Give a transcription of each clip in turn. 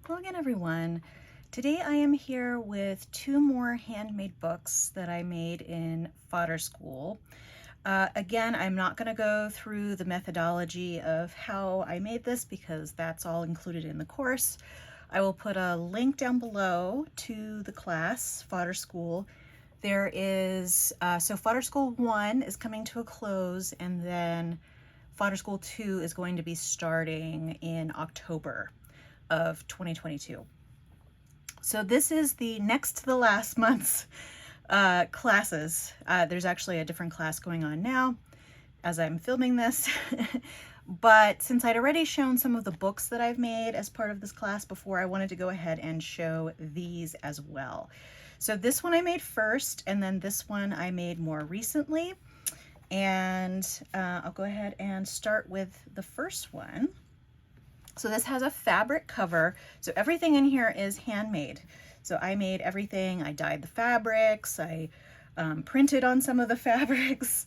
Hello again, everyone. Today I am here with two more handmade books that I made in Fodder School. Again, I'm not going to go through the methodology of how I made this because that's all included in the course. I will put a link down below to the class, Fodder School. There is, so Fodder School 1 is coming to a close, and then Fodder School 2 is going to be starting in October of 2022. So this is the next to the last month's classes. There's actually a different class going on now as I'm filming this. But since I'd already shown some of the books that I've made as part of this class before, I wanted to go ahead and show these as well. So this one I made first, and then this one I made more recently. And I'll go ahead and start with the first one. So this has a fabric cover. So everything in here is handmade. So I made everything. I dyed the fabrics. I printed on some of the fabrics.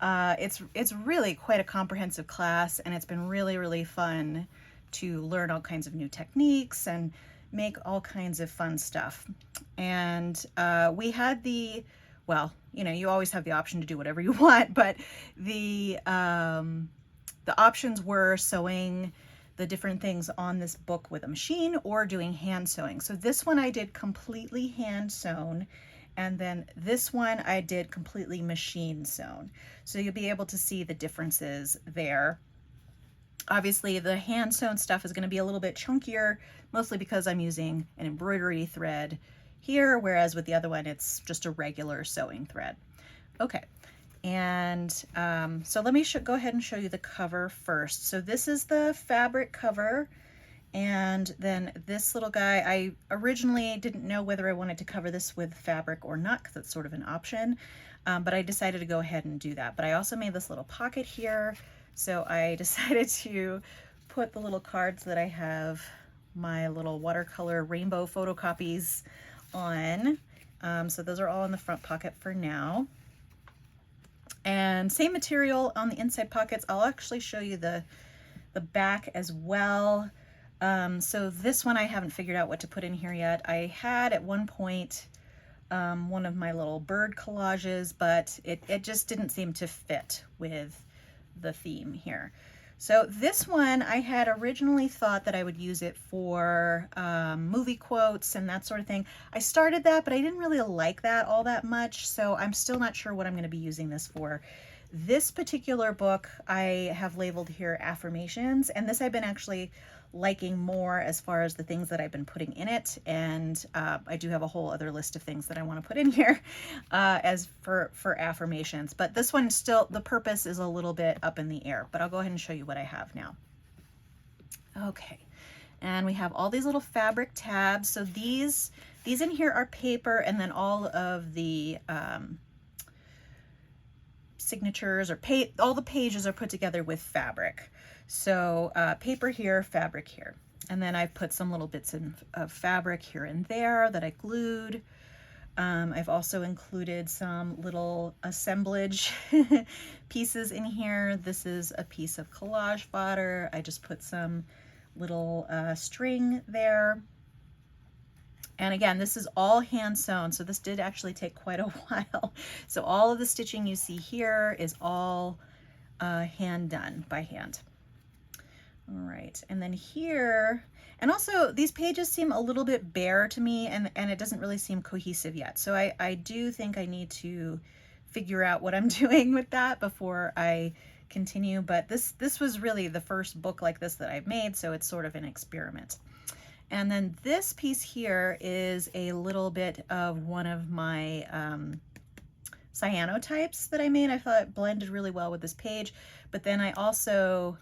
It's really quite a comprehensive class, and it's been really fun to learn all kinds of new techniques and make all kinds of fun stuff. And we had well, you always have the option to do whatever you want, but the options were sewing the different things on this book with a machine or doing hand sewing. So this one I did completely hand sewn, and then this one I did completely machine sewn. So you'll be able to see the differences there. Obviously the hand sewn stuff is going to be a little bit chunkier, mostly because I'm using an embroidery thread here, whereas with the other one it's just a regular sewing thread. Okay. And so let me go ahead and show you the cover first. So this is the fabric cover, and then this little guy, I originally didn't know whether I wanted to cover this with fabric or not because it's sort of an option, but I decided to go ahead and do that. But I also made this little pocket here, so I decided to put the little cards that I have my little watercolor rainbow photocopies on. So those are all in the front pocket for now. And same material on the inside pockets. I'll actually show you the back as well. So this one I haven't figured out what to put in here yet. I had at one point one of my little bird collages, but it just didn't seem to fit with the theme here. So this one, I had originally thought that I would use it for movie quotes and that sort of thing. I started that, but I didn't really like that all that much, so I'm still not sure what I'm going to be using this for. This particular book I have labeled here affirmations, and this I've been actually liking more as far as the things that I've been putting in it, and I do have a whole other list of things that I want to put in here as for affirmations, but this one still, the purpose is a little bit up in the air, but I'll go ahead and show you what I have now. Okay, and we have all these little fabric tabs. So these in here are paper, and then all of the signatures or all the pages are put together with fabric. So paper here, fabric here. And then I've put some little bits of fabric here and there that I glued. I've also included some little assemblage pieces in here. This is a piece of collage fodder. I just put some little string there. And again, this is all hand sewn, so this did actually take quite a while. So all of the stitching you see here is all hand done by hand. All right, and then here, and also these pages seem a little bit bare to me, and it doesn't really seem cohesive yet. So I do think I need to figure out what I'm doing with that before I continue. But this was really the first book like this that I've made, so it's sort of an experiment. And then this piece here is a little bit of one of my cyanotypes that I made. I thought it blended really well with this page. But then I also,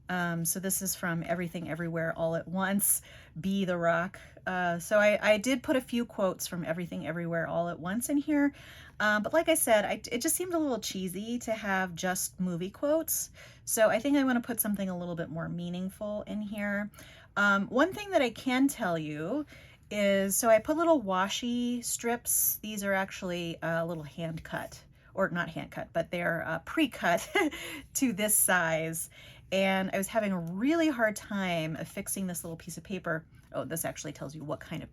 so this is from Everything Everywhere All at Once, Be the Rock. So I did put a few quotes from Everything Everywhere All at Once in here. But like I said, it just seemed a little cheesy to have just movie quotes. So I think I want to put something a little bit more meaningful in here. One thing that I can tell you is, so I put little washi strips. These are actually a little hand cut, or not hand cut, but they're pre-cut to this size. and I was having a really hard time affixing this little piece of paper. Oh, this actually tells you what kind of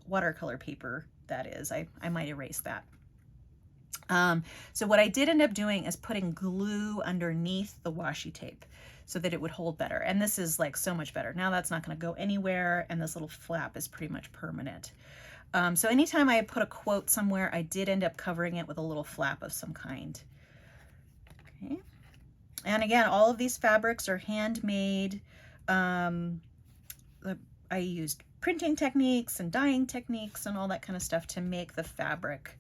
watercolor paper that is. I might erase that. So what I did end up doing is putting glue underneath the washi tape so that it would hold better. And this is like so much better. Now that's not going to go anywhere, and this little flap is pretty much permanent. So anytime I put a quote somewhere, I did end up covering it with a little flap of some kind. Okay. And again, all of these fabrics are handmade. I used printing techniques and dyeing techniques and all that kind of stuff to make the fabric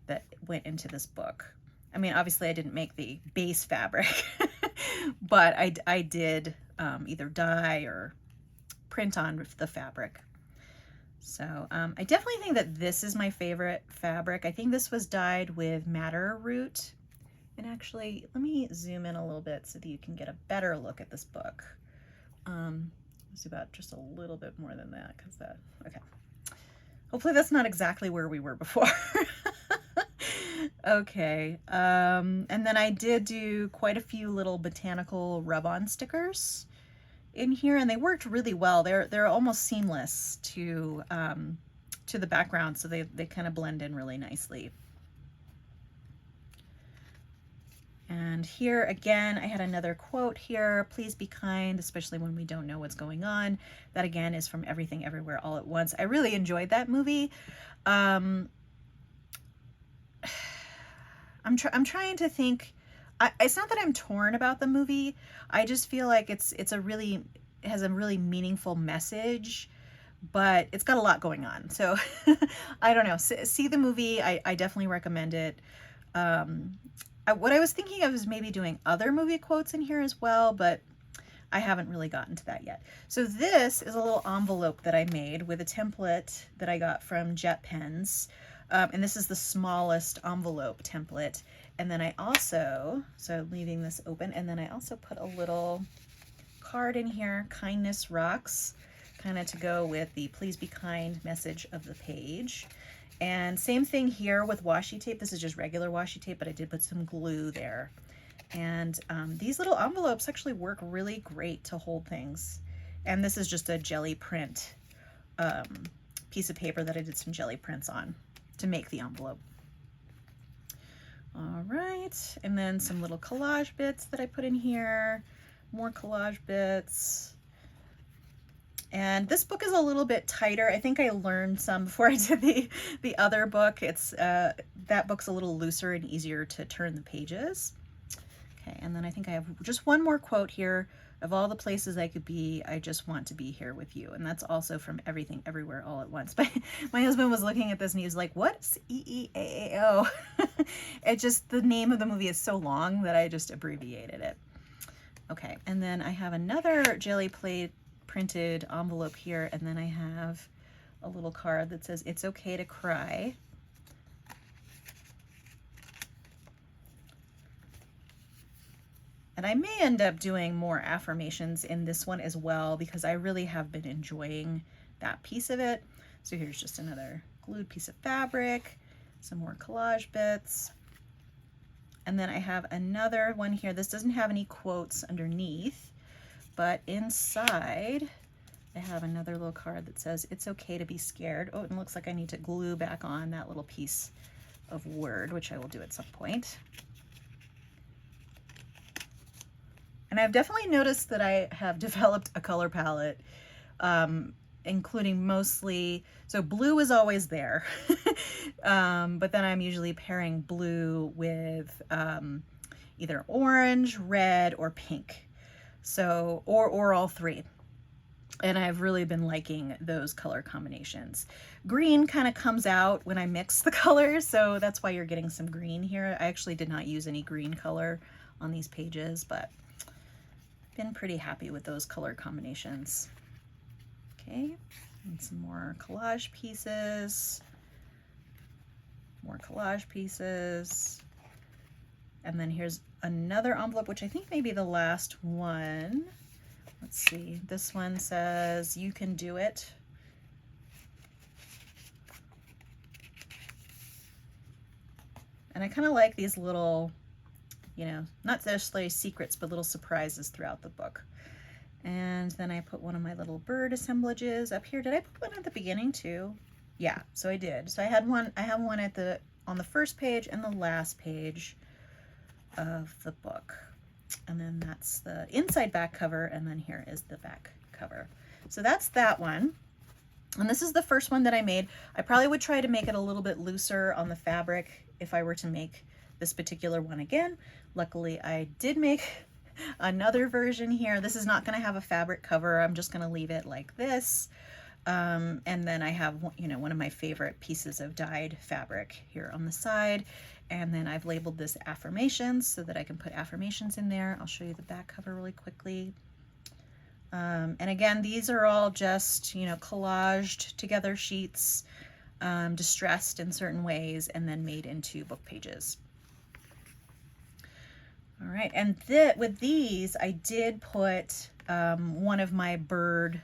that went into this book. I mean, obviously I didn't make the base fabric, but I did either dye or print on the fabric. So I definitely think that this is my favorite fabric. I think this was dyed with madder root. And actually, let me zoom in a little bit so that you can get a better look at this book. Let's do about just a little bit more than that, because that, okay. Hopefully that's not exactly where we were before. Okay, and then I did do quite a few little botanical rub-on stickers in here, and they worked really well. They're almost seamless to the background, so they kind of blend in really nicely. And here again, I had another quote here: please be kind, especially when we don't know what's going on. That again is from Everything Everywhere All at Once. I really enjoyed that movie. I'm trying to think. It's not that I'm torn about the movie. I just feel like it has a really meaningful message, but it's got a lot going on. So I don't know. See the movie. I definitely recommend it. What I was thinking of is maybe doing other movie quotes in here as well, but I haven't really gotten to that yet. So this is a little envelope that I made with a template that I got from Jet Pens. And this is the smallest envelope template. And then I also, so leaving this open, and then I also put a little card in here, kindness rocks, kind of to go with the please be kind message of the page. And same thing here with washi tape. This is just regular washi tape, but I did put some glue there. And these little envelopes actually work really great to hold things. And this is just a jelly print piece of paper that I did some jelly prints on to make the envelope. All right, and then some little collage bits that I put in here, more collage bits. And this book is a little bit tighter. I think I learned some before I did the other book. It's that book's a little looser and easier to turn the pages. Okay, and then I think I have just one more quote here. Of all the places I could be, I just want to be here with you. And that's also from Everything Everywhere All at Once. But my husband was looking at this and he was like, what's EEAAO? It just, the name of the movie is so long that I just abbreviated it. Okay, and then I have another jelly plate printed envelope here, and then I have a little card that says it's okay to cry. And I may end up doing more affirmations in this one as well, because I really have been enjoying that piece of it. So here's just another glued piece of fabric, some more collage bits. And then I have another one here. This doesn't have any quotes underneath, but inside I have another little card that says it's okay to be scared. Oh, and it looks like I need to glue back on that little piece of word, which I will do at some point. And I've definitely noticed that I have developed a color palette, including mostly, so blue is always there, but then I'm usually pairing blue with either orange, red, or pink. So, or all three. And I've really been liking those color combinations. Green kind of comes out when I mix the colors, so that's why you're getting some green here. I actually did not use any green color on these pages, but been pretty happy with those color combinations. Okay, and some more collage pieces, more collage pieces. And then here's another envelope, which I think may be the last one. Let's see, this one says, you can do it. And I kind of like these little you know, not necessarily secrets, but little surprises throughout the book. And then I put one of my little bird assemblages up here. Did I put one at the beginning too? Yeah, so I did. So I have one on the first page and the last page of the book. And then that's the inside back cover, and then here is the back cover. So that's that one. And this is the first one that I made. I probably would try to make it a little bit looser on the fabric if I were to make this particular one again. Luckily, I did make another version here. This is not going to have a fabric cover. I'm just going to leave it like this. And then I have, you know, one of my favorite pieces of dyed fabric here on the side. And then I've labeled this affirmations so that I can put affirmations in there. I'll show you the back cover really quickly. And again, these are all just, you know, collaged together sheets, distressed in certain ways, and then made into book pages. All right, and with these, I did put one of my bird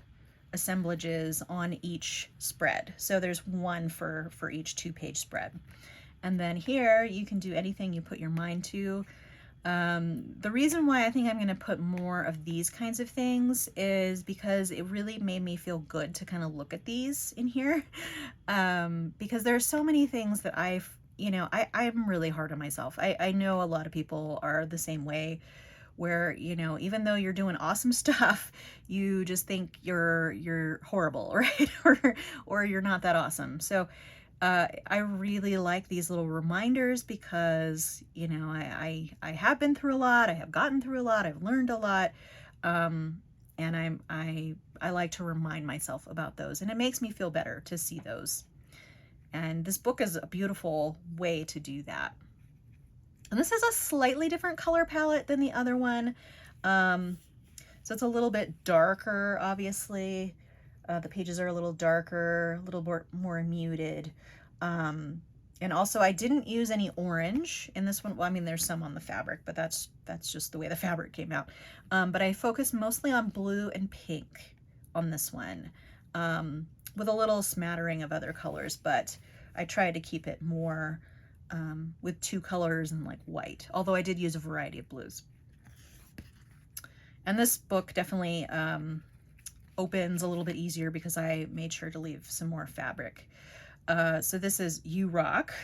assemblages on each spread. So there's one for each 2-page spread. And then here you can do anything you put your mind to. The reason why I think I'm going to put more of these kinds of things is because it really made me feel good to kind of look at these in here. Because there are so many things that I'm really hard on myself. I know a lot of people are the same way, where, you know, even though you're doing awesome stuff, you just think you're horrible, right? or you're not that awesome. So I really like these little reminders because, you know, I have been through a lot, I have gotten through a lot, I've learned a lot, and I like to remind myself about those, and it makes me feel better to see those. And this book is a beautiful way to do that. And this is a slightly different color palette than the other one. So it's a little bit darker, obviously. The pages are a little darker, a little more muted. And also I didn't use any orange in this one. Well, I mean, there's some on the fabric, but that's just the way the fabric came out. But I focused mostly on blue and pink on this one, with a little smattering of other colors, but I tried to keep it more with 2 colors and like white, although I did use a variety of blues. And this book definitely opens a little bit easier because I made sure to leave some more fabric. So this is You Rock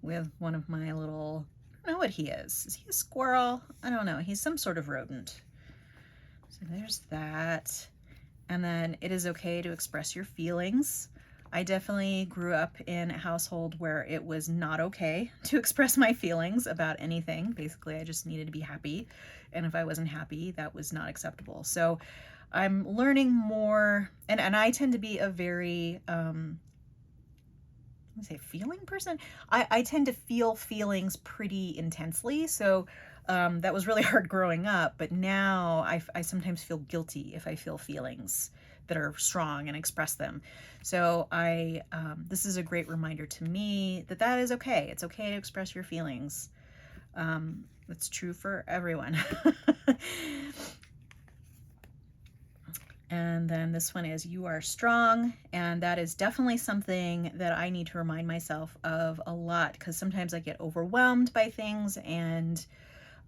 with one of my little, I don't know what he is. Is he a squirrel? I don't know. He's some sort of rodent. So there's that. And then It Is Okay to Express Your Feelings. I definitely grew up in a household where it was not okay to express my feelings about anything. Basically, I just needed to be happy. And if I wasn't happy, that was not acceptable. So I'm learning more, and I tend to be a very, feeling person. I tend to feel feelings pretty intensely. So that was really hard growing up, but now I sometimes feel guilty if I feel feelings that are strong and express them. So this is a great reminder to me that is okay. It's okay to express your feelings. That's true for everyone. And then this one is You Are Strong, and that is definitely something that I need to remind myself of a lot, because sometimes I get overwhelmed by things, and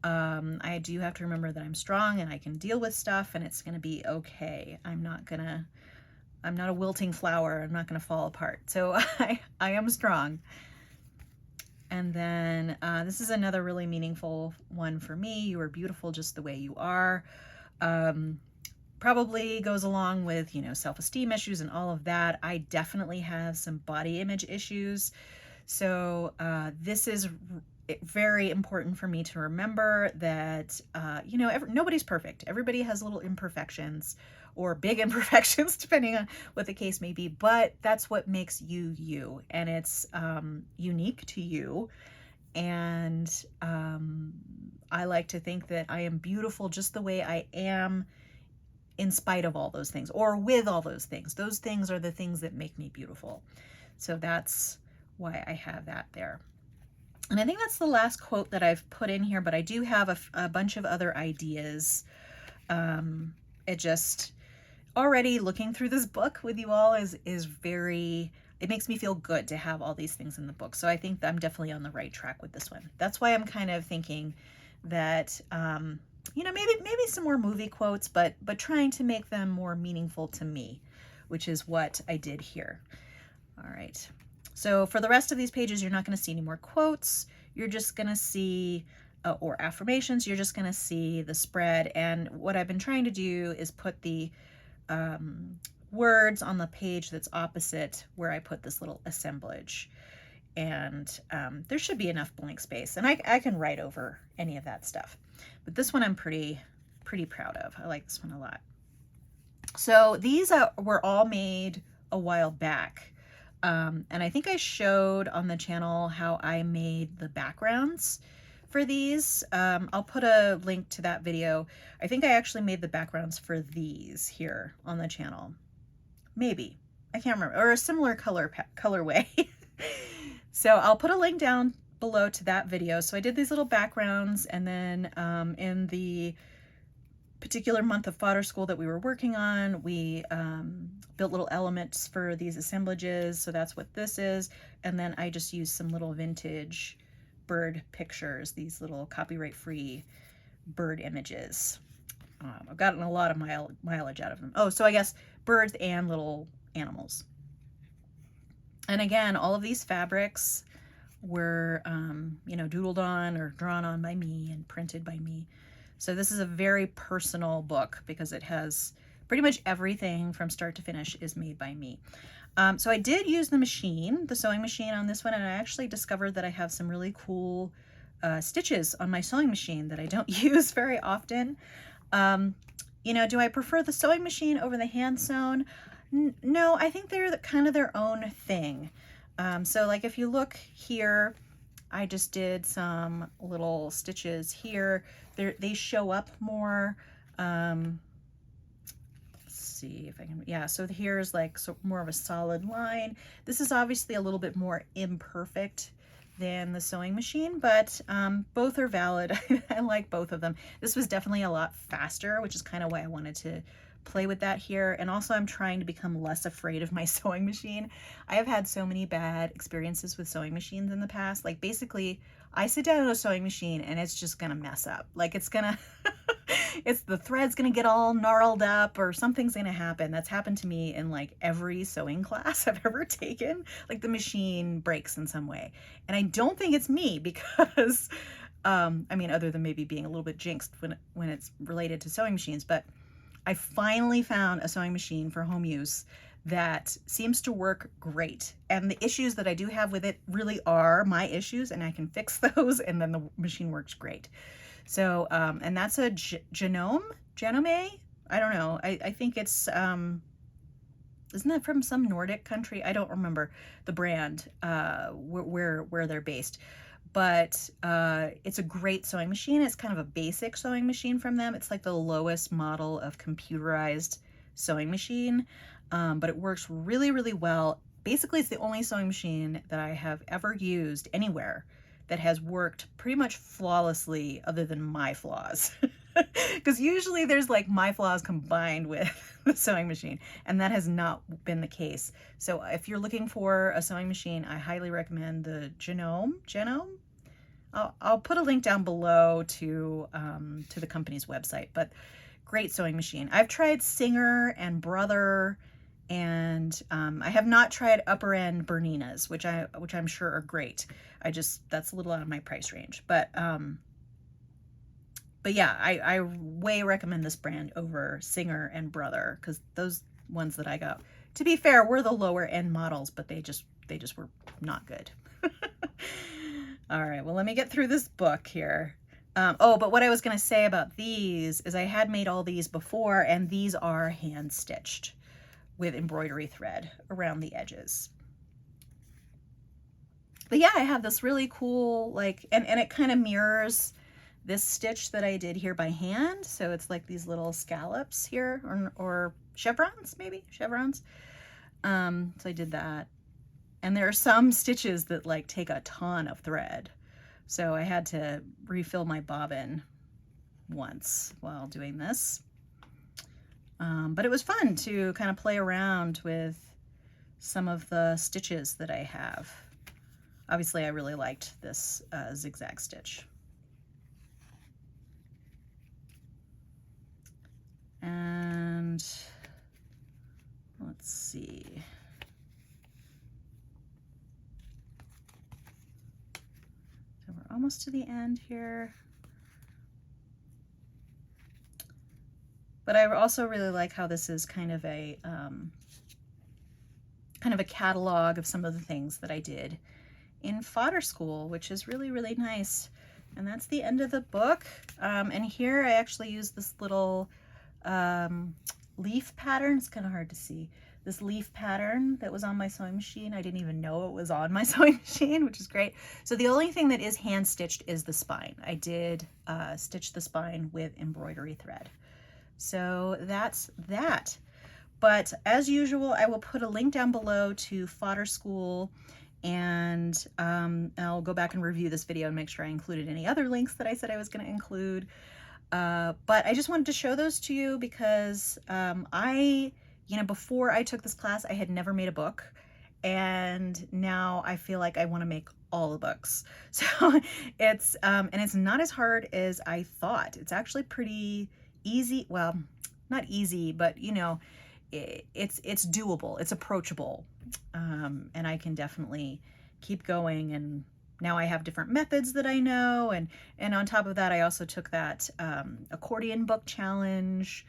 I do have to remember that I'm strong and I can deal with stuff, and it's going to be okay. I'm not a wilting flower. I'm not going to fall apart. So I am strong. And then this is another really meaningful one for me. You are beautiful just the way you are. Probably goes along with, you know, self-esteem issues and all of that. I definitely have some body image issues. So this is very important for me to remember that, you know, nobody's perfect. Everybody has little imperfections or big imperfections, depending on what the case may be, but that's what makes you, you, and it's unique to you. And I like to think that I am beautiful just the way I am, in spite of all those things, or with all those things. Those things are the things that make me beautiful. So that's why I have that there. And I think that's the last quote that I've put in here, but I do have a bunch of other ideas. already looking through this book with you all is very, it makes me feel good to have all these things in the book. So I think I'm definitely on the right track with this one. That's why I'm kind of thinking that, you know, maybe some more movie quotes, but trying to make them more meaningful to me, which is what I did here. All right. So for the rest of these pages, you're not going to see any more quotes. You're just going to see, or affirmations, you're just going to see the spread. And what I've been trying to do is put the words on the page that's opposite where I put this little assemblage. And there should be enough blank space. And I can write over any of that stuff. But this one I'm pretty proud of. I like this one a lot. So these were all made a while back. And I think I showed on the channel how I made the backgrounds for these. I'll put a link to that video. I think I actually made the backgrounds for these here on the channel. Maybe. I can't remember. Or a similar colorway. So I'll put a link down below to that video. So I did these little backgrounds, and then in the particular month of Fodder School that we were working on, we built little elements for these assemblages. So that's what this is. And then I just used some little vintage bird pictures, these little copyright-free bird images. I've gotten a lot of mileage out of them. Oh, so I guess birds and little animals. And again, all of these fabrics were, you know, doodled on or drawn on by me and printed by me. So this is a very personal book because it has pretty much everything from start to finish is made by me. So I did use the machine, the sewing machine on this one, and I actually discovered that I have some really cool stitches on my sewing machine that I don't use very often. You know, do I prefer the sewing machine over the hand sewn? No, I think they're kind of their own thing. So like if you look here, I just did some little stitches here. They show up more. Let's see if I can, yeah, so here's like more of a solid line. This is obviously a little bit more imperfect than the sewing machine, but both are valid. I like both of them. This was definitely a lot faster, which is kind of why I wanted to play with that here. And also I'm trying to become less afraid of my sewing machine. I have had so many bad experiences with sewing machines in the past. Like basically I sit down at a sewing machine and it's just gonna mess up. Like it's gonna, it's the thread's gonna get all gnarled up or something's gonna happen. That's happened to me in like every sewing class I've ever taken. Like the machine breaks in some way. And I don't think it's me because, I mean, other than maybe being a little bit jinxed when it's related to sewing machines, but I finally found a sewing machine for home use that seems to work great. And the issues that I do have with it really are my issues, and I can fix those, and then the machine works great. So, and that's a Genome? I don't know. I think it's, isn't that from some Nordic country? I don't remember the brand, where they're based. But it's a great sewing machine. It's kind of a basic sewing machine from them. It's like the lowest model of computerized sewing machine, but it works really, really well. Basically, it's the only sewing machine that I have ever used anywhere that has worked pretty much flawlessly other than my flaws. Because usually there's like my flaws combined with the sewing machine, and that has not been the case. So if you're looking for a sewing machine, I highly recommend the Genome. I'll put a link down below to the company's website, but great sewing machine. I've tried Singer and Brother, and I have not tried upper end Berninas, which I'm sure are great. That's a little out of my price range, but yeah, I way recommend this brand over Singer and Brother, because those ones that I got, to be fair, were the lower end models, but they just were not good. All right, well, let me get through this book here. Oh, but what I was going to say about these is I had made all these before, and these are hand stitched with embroidery thread around the edges. But yeah, I have this really cool, like, and it kind of mirrors this stitch that I did here by hand. So it's like these little scallops here, or chevrons, maybe chevrons. So I did that. And there are some stitches that like take a ton of thread. So I had to refill my bobbin once while doing this. But it was fun to kind of play around with some of the stitches that I have. Obviously, I really liked this zigzag stitch. And let's see. So we're almost to the end here. But I also really like how this is kind of a catalog of some of the things that I did in Fodder school, which is really, really nice. And that's the end of the book. And here I actually used this little leaf pattern. It's kind of hard to see. This leaf pattern that was on my sewing machine. I didn't even know it was on my sewing machine, which is great. So the only thing that is hand stitched is the spine. I did stitch the spine with embroidery thread. So that's that. But as usual, I will put a link down below to Fodder School, and I'll go back and review this video and make sure I included any other links that I said I was going to include. But I just wanted to show those to you because before I took this class, I had never made a book, and now I feel like I want to make all the books. So it's not as hard as I thought. It's actually pretty easy. Well, not easy, but it's doable, it's approachable, and I can definitely keep going. And now I have different methods that I know, and on top of that, I also took that accordion book challenge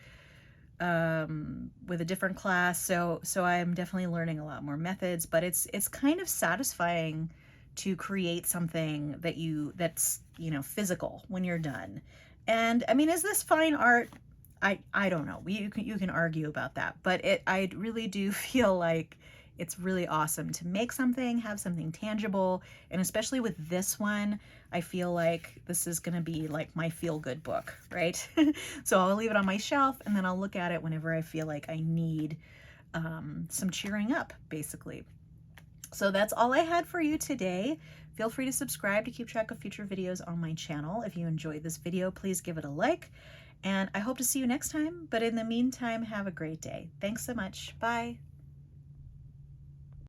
with a different class, so I'm definitely learning a lot more methods. But it's kind of satisfying to create something that's physical when you're done. And I mean, is this fine art? I don't know. You can argue about that, but I really do feel like it's really awesome to make something, have something tangible, and especially with this one, I feel like this is going to be like my feel-good book, right? So I'll leave it on my shelf, and then I'll look at it whenever I feel like I need some cheering up, basically. So that's all I had for you today. Feel free to subscribe to keep track of future videos on my channel. If you enjoyed this video, please give it a like, and I hope to see you next time. But in the meantime, have a great day. Thanks so much. Bye.